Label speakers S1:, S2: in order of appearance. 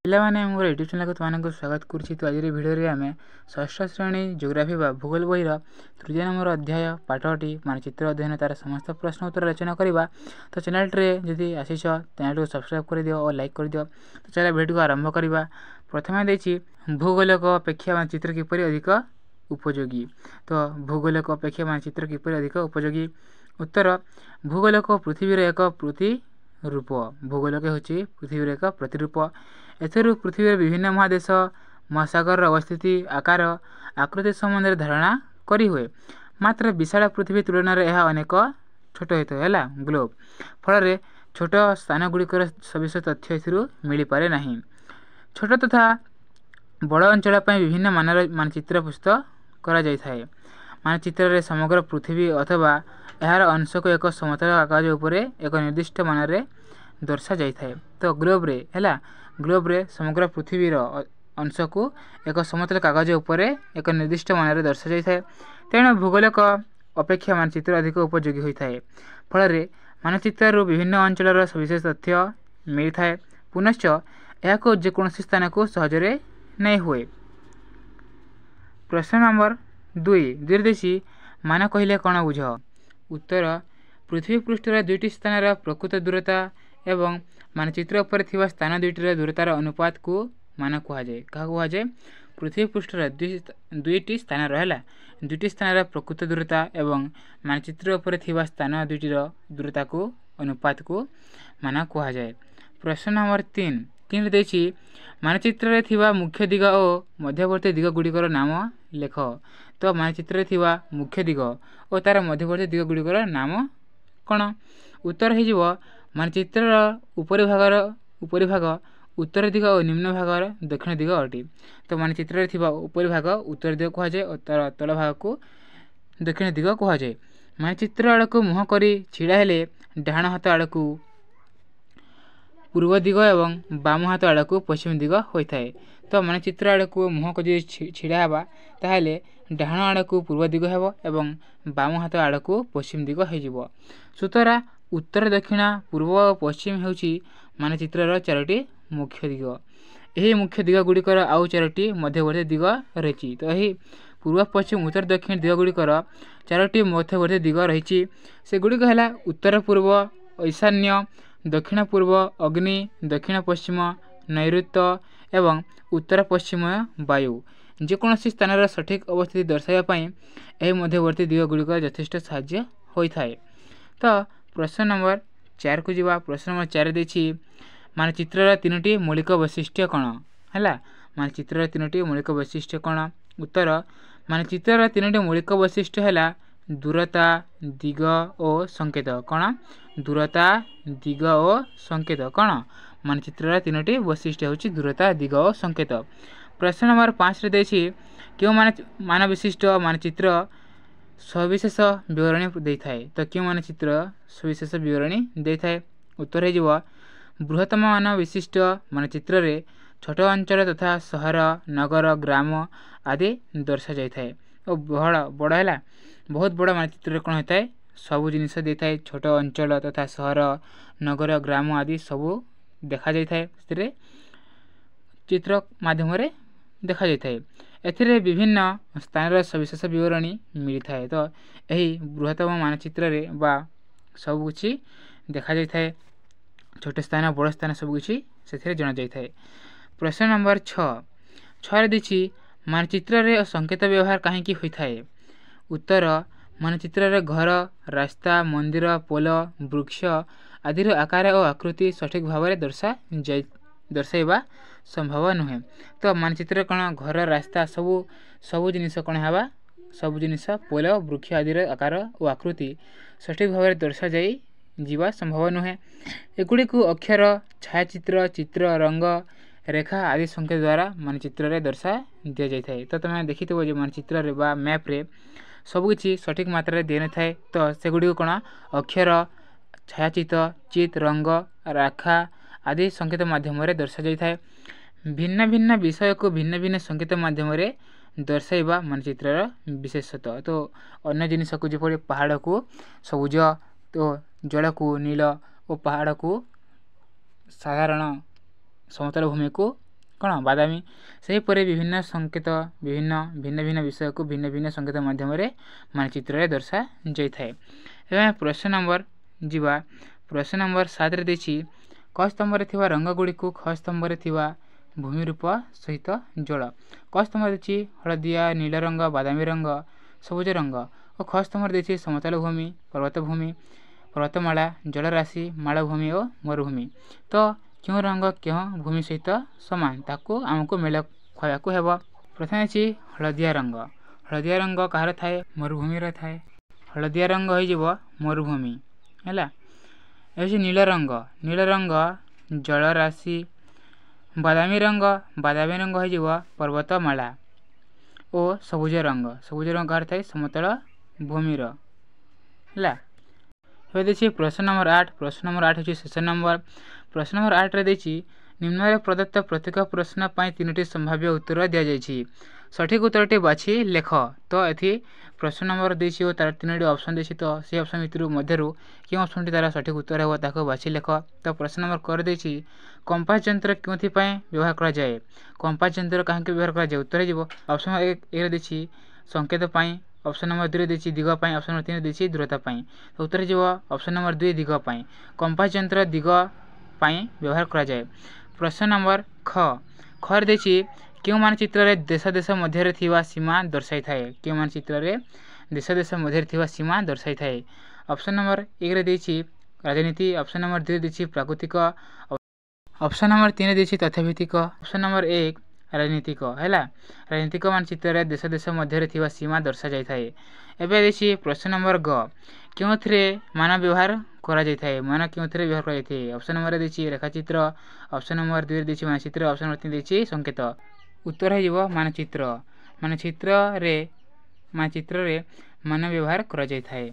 S1: ପିଲାମାନେ ମୋର ୟୁଟ୍ୟୁବ୍ ଚ୍ୟାନେଲକୁ ତୁମମାନଙ୍କୁ ସ୍ୱାଗତ କରୁଛି। ତ ଆଜିର ଭିଡ଼ିଓରେ ଆମେ ଷଷ୍ଠ ଶ୍ରେଣୀ ଜିଓଗ୍ରାଫି ବା ଭୂଗୋଳ ବହିର ତୃତୀୟ ନମ୍ବର ଅଧ୍ୟାୟ ପାଠଟି ମାନଚିତ୍ର ଅଧ୍ୟୟନ ତାର ସମସ୍ତ ପ୍ରଶ୍ନ ଉତ୍ତର ଆଲୋଚନା କରିବା। ତ ଚ୍ୟାନେଲରେ ଯଦି ଆସିଛ ଚ୍ୟାନେଲକୁ ସବସ୍କ୍ରାଇବ୍ କରିଦିଅ ଓ ଲାଇକ୍ କରିଦିଅ। ତ ଚାଲ ଭିଡ଼ିଓକୁ ଆରମ୍ଭ କରିବା। ପ୍ରଥମେ ଦେଇଛି ଭୂଗୋଳକ ଅପେକ୍ଷା ମାନଚିତ୍ର କିପରି ଅଧିକ ଉପଯୋଗୀ। ତ ଭୂଗୋଳକ ଅପେକ୍ଷା ମାନଚିତ୍ର କିପରି ଅଧିକ ଉପଯୋଗୀ। ଉତ୍ତର ଭୂଗୋଳକ ପୃଥିବୀର ଏକ ପ୍ରତିରୂପ। ଭୂଗୋଳକ ହେଉଛି ପୃଥିବୀର ଏକ ପ୍ରତିରୂପ। ଏଥିରୁ ପୃଥିବୀର ବିଭିନ୍ନ ମହାଦେଶ ମହାସାଗରର ଅବସ୍ଥିତି ଆକାର ଆକୃତି ସମ୍ବନ୍ଧରେ ଧାରଣା କରିହୁଏ। ମାତ୍ର ବିଶାଳ ପୃଥିବୀ ତୁଳନାରେ ଏହା ଅନେକ ଛୋଟ ହୋଇଥାଏ ହେଲା ଗ୍ଲୋବ୍। ଫଳରେ ଛୋଟ ସ୍ଥାନଗୁଡ଼ିକର ସବିଶେଷ ତଥ୍ୟ ଏଥିରୁ ମିଳିପାରେ ନାହିଁ। ଛୋଟ ତଥା ବଡ଼ ଅଞ୍ଚଳ ପାଇଁ ବିଭିନ୍ନ ମାନର ମାନଚିତ୍ର ପ୍ରସ୍ତୁତ କରାଯାଇଥାଏ। ମାନଚିତ୍ରରେ ସମଗ୍ର ପୃଥିବୀ ଅଥବା ଏହାର ଅଂଶକୁ ଏକ ସମତଳ କାଗଜ ଉପରେ ଏକ ନିର୍ଦ୍ଦିଷ୍ଟ ମାନରେ ଦର୍ଶାଯାଇଥାଏ। ତ ଗ୍ଲୋବ୍ରେ ସମଗ୍ର ପୃଥିବୀର ଅଂଶକୁ ଏକ ସମତଳ କାଗଜ ଉପରେ ଏକ ନିର୍ଦ୍ଦିଷ୍ଟ ମାନରେ ଦର୍ଶାଯାଇଥାଏ। ତେଣୁ ଭୂଗୋଳକ ଅପେକ୍ଷା ମାନଚିତ୍ର ଅଧିକ ଉପଯୋଗୀ ହୋଇଥାଏ। ଫଳରେ ମାନଚିତ୍ରରୁ ବିଭିନ୍ନ ଅଞ୍ଚଳର ସବିଶେଷ ତଥ୍ୟ ମିଳିଥାଏ। ପୁନଶ୍ଚ ଏହାକୁ ଯେକୌଣସି ସ୍ଥାନକୁ ସହଜରେ ନେଇ ହୁଏ। ପ୍ରଶ୍ନ ନମ୍ବର 2 ଦେଇଛି ମାନ କହିଲେ କ'ଣ ବୁଝ। ଉତ୍ତର ପୃଥିବୀ ପୃଷ୍ଠର ଦୁଇଟି ସ୍ଥାନର ପ୍ରକୃତ ଦୂରତା ଏବଂ ମାନଚିତ୍ର ଉପରେ ଥିବା ସ୍ଥାନ ଦୁଇଟିର ଦୂରତାର ଅନୁପାତକୁ ମାନ କୁହାଯାଏ। କାହାକୁ କୁହାଯାଏ? ପୃଥିବୀ ପୃଷ୍ଠର ଦୁଇଟି ସ୍ଥାନର ପ୍ରକୃତ ଦୂରତା ଏବଂ ମାନଚିତ୍ର ଉପରେ ଥିବା ସ୍ଥାନ ଦୁଇଟିର ଦୂରତାକୁ ଅନୁପାତକୁ ମାନ କୁହାଯାଏ। ପ୍ରଶ୍ନ ନମ୍ବର 3 ଦେଇଛି ମାନଚିତ୍ରରେ ଥିବା ମୁଖ୍ୟ ଦିଗ ଓ ମଧ୍ୟବର୍ତ୍ତୀ ଦିଗ ଗୁଡ଼ିକର ନାମ ଲେଖ। ତ ମାନଚିତ୍ରରେ ଥିବା ମୁଖ୍ୟ ଦିଗ ଓ ତା'ର ମଧ୍ୟବର୍ତ୍ତୀ ଦିଗ ଗୁଡ଼ିକର ନାମ କ'ଣ? ଉତ୍ତର ହୋଇଯିବ ମାନଚିତ୍ରର ଉପରି ଭାଗ ଉତ୍ତର ଦିଗ ଓ ନିମ୍ନ ଭାଗର ଦକ୍ଷିଣ ଦିଗ ଅଟେ। ତ ମାନଚିତ୍ରରେ ଥିବା ଉପରି ଭାଗ ଉତ୍ତର ଦିଗ କୁହାଯାଏ ଓ ତା'ର ତଳ ଭାଗକୁ ଦକ୍ଷିଣ ଦିଗ କୁହାଯାଏ। ମାନଚିତ୍ର ଆଡ଼କୁ ମୁହଁ କରି ଛିଡ଼ା ହେଲେ ଡାହାଣ ହାତ ଆଡ଼କୁ ପୂର୍ବ ଦିଗ ଏବଂ ବାମ ହାତ ଆଡ଼କୁ ପଶ୍ଚିମ ଦିଗ ହୋଇଥାଏ। ତ ମାନଚିତ୍ର ଆଡ଼କୁ ମୁହଁ କରି ଛିଡ଼ା ହେବା ତାହେଲେ ଡାହାଣ ଆଡ଼କୁ ପୂର୍ବ ଦିଗ ହେବ ଏବଂ ବାମ ହାତ ଆଡ଼କୁ ପଶ୍ଚିମ ଦିଗ ହୋଇଯିବ। ସୁତରାଂ ଉତ୍ତର ଦକ୍ଷିଣ ପୂର୍ବ ଓ ପଶ୍ଚିମ ହେଉଛି ମାନଚିତ୍ରର 4ଟି ମୁଖ୍ୟ ଦିଗ। ଏହି ମୁଖ୍ୟ ଦିଗ ଗୁଡ଼ିକର ଆଉ 4ଟି ମଧ୍ୟବର୍ତ୍ତୀ ଦିଗ ରହିଛି। ତ ଏହି ପୂର୍ବ ପଶ୍ଚିମ ଉତ୍ତର ଦକ୍ଷିଣ ଦିଗ ଗୁଡ଼ିକର 4ଟି ମଧ୍ୟବର୍ତ୍ତୀ ଦିଗ ରହିଛି। ସେଗୁଡ଼ିକ ହେଲା ଉତ୍ତର ପୂର୍ବ ଈଶାନ୍ୟ, ଦକ୍ଷିଣ ପୂର୍ବ ଅଗ୍ନି, ଦକ୍ଷିଣ ପଶ୍ଚିମ ନୈଋତ୍ୟ ଏବଂ ଉତ୍ତର ପଶ୍ଚିମ ବାୟୁ। ଯେକୌଣସି ସ୍ଥାନର ସଠିକ୍ ଅବସ୍ଥିତି ଦର୍ଶାଇବା ପାଇଁ ଏହି ମଧ୍ୟବର୍ତ୍ତୀ ଦିଗ ଗୁଡ଼ିକ ଯଥେଷ୍ଟ ସାହାଯ୍ୟ ହୋଇଥାଏ। ତ ପ୍ରଶ୍ନ ନମ୍ବର 4କୁ ଯିବା। ପ୍ରଶ୍ନ ନମ୍ବର 4 ଦେଇଛି ମାନଚିତ୍ରର 3ଟି ମୌଳିକ ବୈଶିଷ୍ଟ୍ୟ କ'ଣ? ମାନଚିତ୍ରର 3ଟି ମୌଳିକ ବୈଶିଷ୍ଟ୍ୟ କ'ଣ? ଉତ୍ତର ମାନଚିତ୍ରର 3ଟି ମୌଳିକ ବୈଶିଷ୍ଟ୍ୟ ହେଲା ଦୂରତା, ଦିଗ ଓ ସଂକେତ। କ'ଣ? ଦୂରତା, ଦିଗ ଓ ସଂକେତ। କ'ଣ? ମାନଚିତ୍ରର 3ଟି ବୈଶିଷ୍ଟ୍ୟ ହେଉଛି ଦୂରତା, ଦିଗ ଓ ସଂକେତ। ପ୍ରଶ୍ନ ନମ୍ବର 5ରେ ଦେଇଛି କେଉଁ ମାନ ବିଶିଷ୍ଟ ମାନଚିତ୍ର ସବିଶେଷ ବିବରଣୀ ଦେଇଥାଏ। ତ କେଉଁ ମାନଚିତ୍ର ସବିଶେଷ ବିବରଣୀ ଦେଇଥାଏ? ଉତ୍ତର ହୋଇଯିବ ବୃହତ୍ତମ ମାନ ବିଶିଷ୍ଟ ମାନଚିତ୍ରରେ ଛୋଟ ଅଞ୍ଚଳ ତଥା ସହର, ନଗର, ଗ୍ରାମ ଆଦି ଦର୍ଶାଯାଇଥାଏ। ଓ ବହୁତ ବଡ଼ ମାନଚିତ୍ରରେ କ'ଣ ହୋଇଥାଏ? ସବୁ ଜିନିଷ ଦେଇଥାଏ। ଛୋଟ ଅଞ୍ଚଳ ତଥା ସହର, ନଗର, ଗ୍ରାମ ଆଦି ସବୁ ଦେଖାଯାଇଥାଏ। ସେଥିରେ ଚିତ୍ର ମାଧ୍ୟମରେ ଦେଖାଯାଇଥାଏ। ଏଥିରେ ବିଭିନ୍ନ ସ୍ଥାନର ସବିଶେଷ ବିବରଣୀ ମିଳିଥାଏ। ତ ଏହି ବୃହତ୍ତମ ମାନଚିତ୍ରରେ ବା ସବୁକିଛି ଦେଖାଯାଇଥାଏ। ଛୋଟ ସ୍ଥାନ, ବଡ଼ ସ୍ଥାନ ସବୁକିଛି ସେଥିରେ ଜଣାଯାଇଥାଏ। ପ୍ରଶ୍ନ ନମ୍ବର 6ରେ ଦେଇଛି ମାନଚିତ୍ରରେ ସଂକେତ ବ୍ୟବହାର କାହିଁକି ହୋଇଥାଏ? ଉତ୍ତର ମାନଚିତ୍ରରେ ଘର, ରାସ୍ତା, ମନ୍ଦିର, ପୋଲ, ବୃକ୍ଷ ଆଦିର ଆକାର ଓ ଆକୃତି ସଠିକ୍ ଭାବରେ ଦର୍ଶାଇବା ସମ୍ଭବ ନୁହେଁ। ତ ମାନଚିତ୍ରରେ କ'ଣ ଘର, ରାସ୍ତା ସବୁ ଜିନିଷ କ'ଣ ହେବା? ସବୁ ଜିନିଷ ପୋଲ, ବୃକ୍ଷ ଆଦିର ଆକାର ଓ ଆକୃତି ସଠିକ୍ ଭାବରେ ଦର୍ଶାଯିବା ସମ୍ଭବ ନୁହେଁ। ଏଗୁଡ଼ିକୁ ଅକ୍ଷର, ଛାୟାଚିତ୍ର, ଚିତ୍ର, ରଙ୍ଗ, ରେଖା ଆଦି ସଂକେତ ଦ୍ୱାରା ମାନଚିତ୍ରରେ ଦର୍ଶା ଦିଆଯାଇଥାଏ। ତ ତୁମେ ଦେଖିଥିବ ଯେ ମାନଚିତ୍ରରେ ବା ମ୍ୟାପ୍ରେ ସବୁକିଛି ସଠିକ୍ ମାତ୍ରାରେ ଦିଆନଥାଏ। ତ ସେଗୁଡ଼ିକୁ କ'ଣ ଅକ୍ଷର, ଛାୟାଚିତ୍ର, ରଙ୍ଗ, ରେଖା ଆଦି ସଂକେତ ମାଧ୍ୟମରେ ଦର୍ଶାଯାଇଥାଏ। ଭିନ୍ନ ଭିନ୍ନ ବିଷୟକୁ ଭିନ୍ନ ଭିନ୍ନ ସଂକେତ ମାଧ୍ୟମରେ ଦର୍ଶାଇବା ମାନଚିତ୍ରର ବିଶେଷତ୍ୱ। ତ ଅନ୍ୟ ଜିନିଷକୁ ଯେପରି ପାହାଡ଼କୁ ସବୁଜ, ତ ଜଳକୁ ନୀଳ ଓ ପାହାଡ଼କୁ ସାଧାରଣ ସମତଳ ଭୂମିକୁ କ'ଣ ବାଦାମୀ। ସେହିପରି ବିଭିନ୍ନ ସଂକେତ ଭିନ୍ନ ଭିନ୍ନ ବିଷୟକୁ ଭିନ୍ନ ଭିନ୍ନ ସଂକେତ ମାଧ୍ୟମରେ ମାନଚିତ୍ରରେ ଦର୍ଶାଯାଇଥାଏ। ଏବେ ପ୍ରଶ୍ନ ନମ୍ବର ଯିବା। ପ୍ରଶ୍ନ ନମ୍ବର 7ରେ ଦେଇଛି କ ସ୍ତମ୍ଭରେ ଥିବା ରଙ୍ଗଗୁଡ଼ିକୁ ଖ ସ୍ତମ୍ଭରେ ଥିବା ଭୂମି ରୂପ ସହିତ ଯୋଡ଼। କ ସ୍ତମ୍ଭରେ ଦେଇଛି ହଳଦିଆ, ନୀଳ ରଙ୍ଗ, ବାଦାମୀ ରଙ୍ଗ, ସବୁଜ ରଙ୍ଗ ଓ ଖ ସ୍ତମ୍ଭରେ ଦେଇଛି ସମତଳ ଭୂମି, ପର୍ବତଭୂମି, ପର୍ବତମାଳା, ଜଳରାଶି, ମାଳଭୂମି ଓ ମରୁଭୂମି। ତ କେଉଁ ରଙ୍ଗ କେଉଁ ଭୂମି ସହିତ ସମାନ ତାକୁ ଆମକୁ ମେଳ ଖୋଇବାକୁ ହେବ। ପ୍ରଥମେ ଅଛି ହଳଦିଆ ରଙ୍ଗ। ହଳଦିଆ ରଙ୍ଗ କାହାର ଥାଏ? ମରୁଭୂମିର ଥାଏ। ହଳଦିଆ ରଙ୍ଗ ହୋଇଯିବ ମରୁଭୂମି ହେଲା। ଏ ହେଉଛି ନୀଳ ରଙ୍ଗ। ନୀଳ ରଙ୍ଗ ଜଳରାଶି। ବାଦାମୀ ରଙ୍ଗ ହୋଇଯିବ ପର୍ବତମାଳା ଓ ସବୁଜ ରଙ୍ଗ କାହାର ଥାଏ? ସମତଳ ଭୂମିର ହେଲା। ଏବେ ଦେଇଛି ପ୍ରଶ୍ନ ନମ୍ବର 8। ପ୍ରଶ୍ନ ନମ୍ବର 8 ହେଉଛି ଶେଷ ନମ୍ବର। ପ୍ରଶ୍ନ ନମ୍ବର 8ରେ ଦେଇଛି ନିମ୍ନରେ ପ୍ରଦତ୍ତ ପ୍ରତ୍ୟେକ ପ୍ରଶ୍ନ ପାଇଁ 3ଟି ସମ୍ଭାବ୍ୟ ଉତ୍ତର ଦିଆଯାଇଛି। ସଠିକ୍ ଉତ୍ତରଟି ବାଛି ଲେଖ। ତ ଏଠି ପ୍ରଶ୍ନ ନମ୍ବର ଦେଇଛି ଓ ତାର 3ଟି ଅପସନ୍ ଦେଇଛି। ତ ସେହି ଅପସନ୍ ମଧ୍ୟରୁ କେଉଁ ଅପସନ୍ଟି ତାର ସଠିକ୍ ଉତ୍ତର ହେବ ତାକୁ ବାଛି ଲେଖ। ତ ପ୍ରଶ୍ନ ନମ୍ବର କ ଦେଇଛି କମ୍ପାସ ଯନ୍ତ୍ର କେଉଁଥିପାଇଁ ବ୍ୟବହାର କରାଯାଏ? କମ୍ପାସ ଯନ୍ତ୍ର କାହିଁକି ବ୍ୟବହାର କରାଯାଏ? ଉତ୍ତର ଯିବ ଅପସନ୍ 1ରେ ଦେଇଛି ସଂକେତ ପାଇଁ, ଅପସନ୍ ନମ୍ବର 2ରେ ଦେଇଛି ଦିଗ ପାଇଁ, ଅପସନ୍ ନମ୍ବର 3ରେ ଦେଇଛି ଦୂରତା ପାଇଁ। ତ ଉତ୍ତର ଯିବ ଅପସନ୍ ନମ୍ବର 2 ଦିଗ ପାଇଁ। କମ୍ପାସ ଯନ୍ତ୍ର ଦିଗ ପାଇଁ ବ୍ୟବହାର କରାଯାଏ। ପ୍ରଶ୍ନ ନମ୍ବର ଖରେ ଦେଇଛି କେଉଁ ମାନଚିତ୍ରରେ ଦେଶ ମଧ୍ୟରେ ଥିବା ସୀମା ଦର୍ଶାଇଥାଏ? କେଉଁ ମାନଚିତ୍ରରେ ଦେଶ ମଧ୍ୟରେ ଥିବା ସୀମା ଦର୍ଶାଇଥାଏ? ଅପସନ୍ ନମ୍ବର 1ରେ ଦେଇଛି ରାଜନୀତି, ଅପସନ୍ ନମ୍ବର 2ରେ ଦେଇଛି ପ୍ରାକୃତିକ, ଅପସନ୍ ନମ୍ବର 3ରେ ଦେଇଛି ତଥ୍ୟଭିତ୍ତିକ, ଅପସନ୍ ନମ୍ବର 1 ରାଜନୀତିକ ହେଲା। ରାଜନୀତିକ ମାନଚିତ୍ରରେ ଦେଶ ମଧ୍ୟରେ ଥିବା ସୀମା ଦର୍ଶାଯାଇଥାଏ। ଏବେ ଦେଇଛି ପ୍ରଶ୍ନ ନମ୍ବର ଗ କେଉଁଥିରେ ମାନ ବ୍ୟବହାର କରାଯାଇଥାଏ? ମାନ କେଉଁଥିରେ ବ୍ୟବହାର କରାଯାଇଥାଏ? ଅପସନ୍ ନମ୍ବରରେ ଦେଇଛି ରେଖାଚିତ୍ର, ଅପସନ୍ ନମ୍ବର 2ରେ ଦେଇଛି ମାନଚିତ୍ର, ଅପସନ୍ ନମ୍ବର 3 ଦେଇଛି ସଂକେତ। ଉତ୍ତର ହୋଇଯିବ ମାନଚିତ୍ରରେ ମାନ ବ୍ୟବହାର କରାଯାଇଥାଏ।